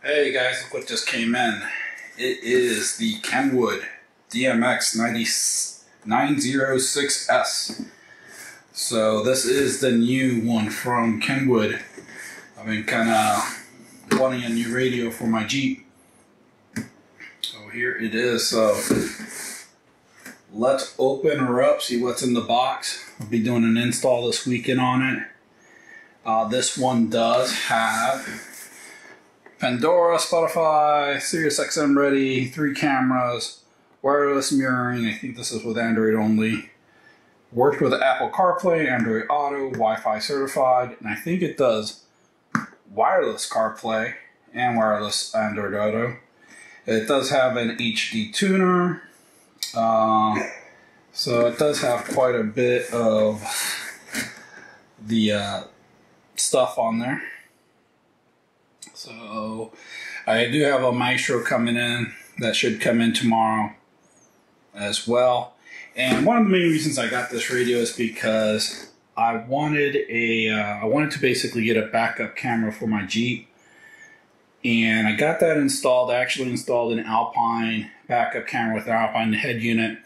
Hey guys, look what just came in. It is the Kenwood DMX906S. So this is the new one from Kenwood. I've been kind of wanting a new radio for my Jeep. So here it is. So let's open her up, see what's in the box. I'll be doing an install this weekend on it. This one does have Pandora, Spotify, Sirius XM ready, 3 cameras, wireless mirroring. I think this is with Android only. Worked with Apple CarPlay, Android Auto, Wi-Fi certified, and I think it does wireless CarPlay and wireless Android Auto. It does have an HD tuner, so it does have quite a bit of the stuff on there. So I do have a Maestro coming in that should come in tomorrow as well. And one of the main reasons I got this radio is because I wanted to basically get a backup camera for my Jeep. And I got that installed. I actually installed an Alpine backup camera with an Alpine head unit.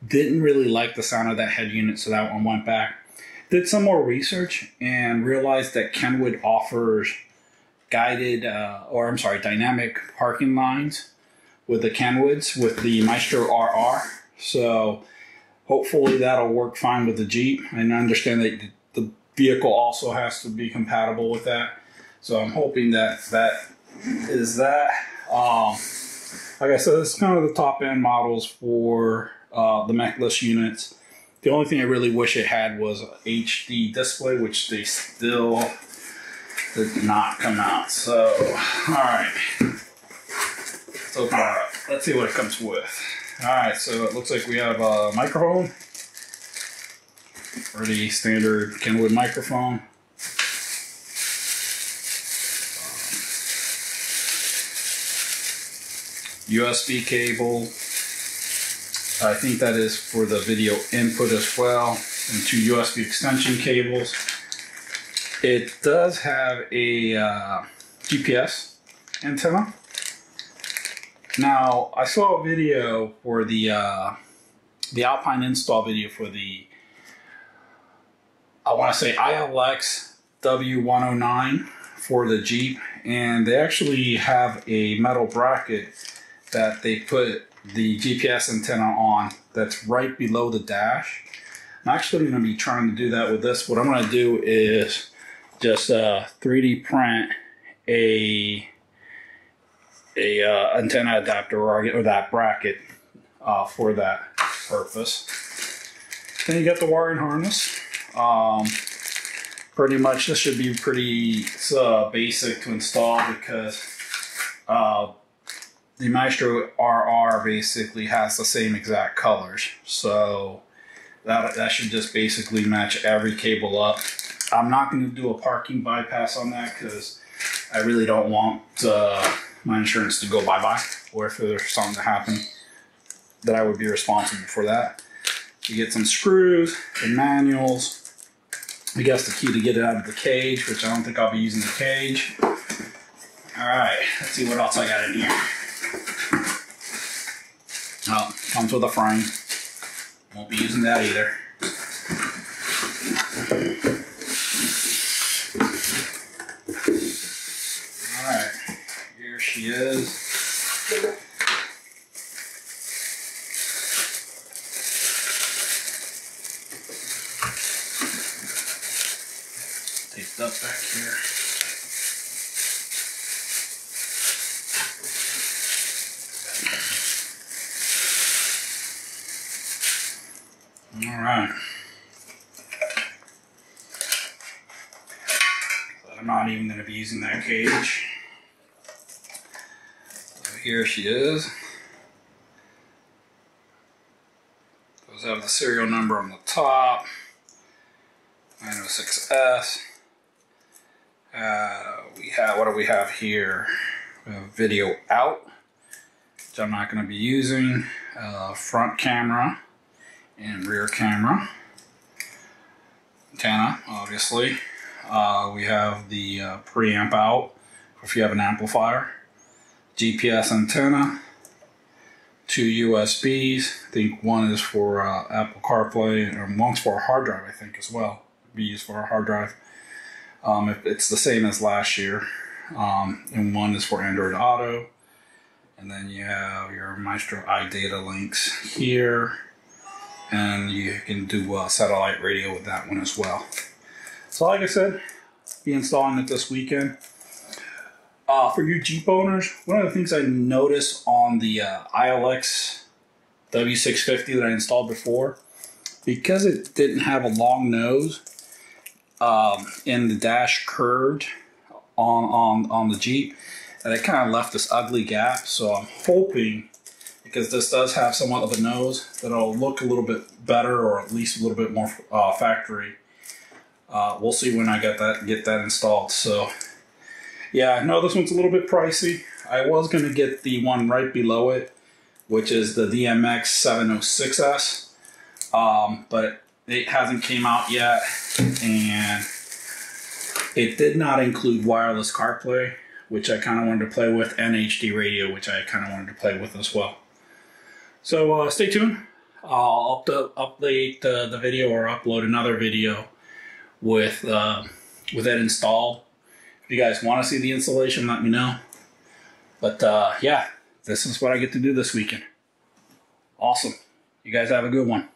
Didn't really like the sound of that head unit, so that one went back. Did some more research and realized that Kenwood offers dynamic parking lines with the Kenwoods with the Maestro RR. So hopefully that'll work fine with the Jeep. I understand that the vehicle also has to be compatible with that. So I'm hoping that is that. Like I said, this is kind of the top end models for the Mechless units. The only thing I really wish it had was an HD display, which they still did not come out. So, alright. Let's open it up. Let's see what it comes with. Alright, so it looks like we have a microphone. Pretty standard Kenwood microphone. USB cable. I think that is for the video input as well. And 2 USB extension cables. It does have a GPS antenna. Now, I saw a video for the Alpine install video for the, I want to say ILX W109 for the Jeep, and they actually have a metal bracket that they put the GPS antenna on that's right below the dash. I'm actually going to be trying to do that with this. What I'm going to do is just 3D print a antenna adapter or that bracket for that purpose. Then you got the wiring harness. Pretty much this should be pretty basic to install because the Maestro RR basically has the same exact colors. So that should just basically match every cable up. I'm not going to do a parking bypass on that because I really don't want my insurance to go bye-bye, or if there's something to happen that I would be responsible for that. You get some screws and manuals. I guess the key to get it out of the cage, which I don't think I'll be using the cage. Alright, let's see what else I got in here. Oh, comes with a frame. Won't be using that either. Alright, here she is. Taped up back here. Alright. I'm not even going to be using that cage. So here she is. Does have the serial number on the top. 906S. What do we have here? We have video out, which I'm not going to be using. Front camera and rear camera. Antenna, obviously. We have the preamp out if you have an amplifier. GPS antenna, 2 USBs. I think one is for Apple CarPlay, and one's for a hard drive, I think, as well. Be used for a hard drive. It's the same as last year. And one is for Android Auto. And then you have your Maestro iData links here. And you can do satellite radio with that one as well. So like I said, be installing it this weekend. For you Jeep owners, one of the things I noticed on the ILX W650 that I installed before, because it didn't have a long nose and the dash curved on the Jeep, that it kind of left this ugly gap. So I'm hoping, because this does have somewhat of a nose, that it'll look a little bit better, or at least a little bit more factory. We'll see when I get that installed. So yeah, no, this one's a little bit pricey. I was going to get the one right below it, which is the DMX906S, but it hasn't came out yet, and it did not include wireless CarPlay, which I kind of wanted to play with, and HD radio, which I kind of wanted to play with as well. So stay tuned. I'll update the video, or upload another video with it installed. If you guys want to see the installation, let me know. But yeah, this is what I get to do this weekend. Awesome. You guys have a good one.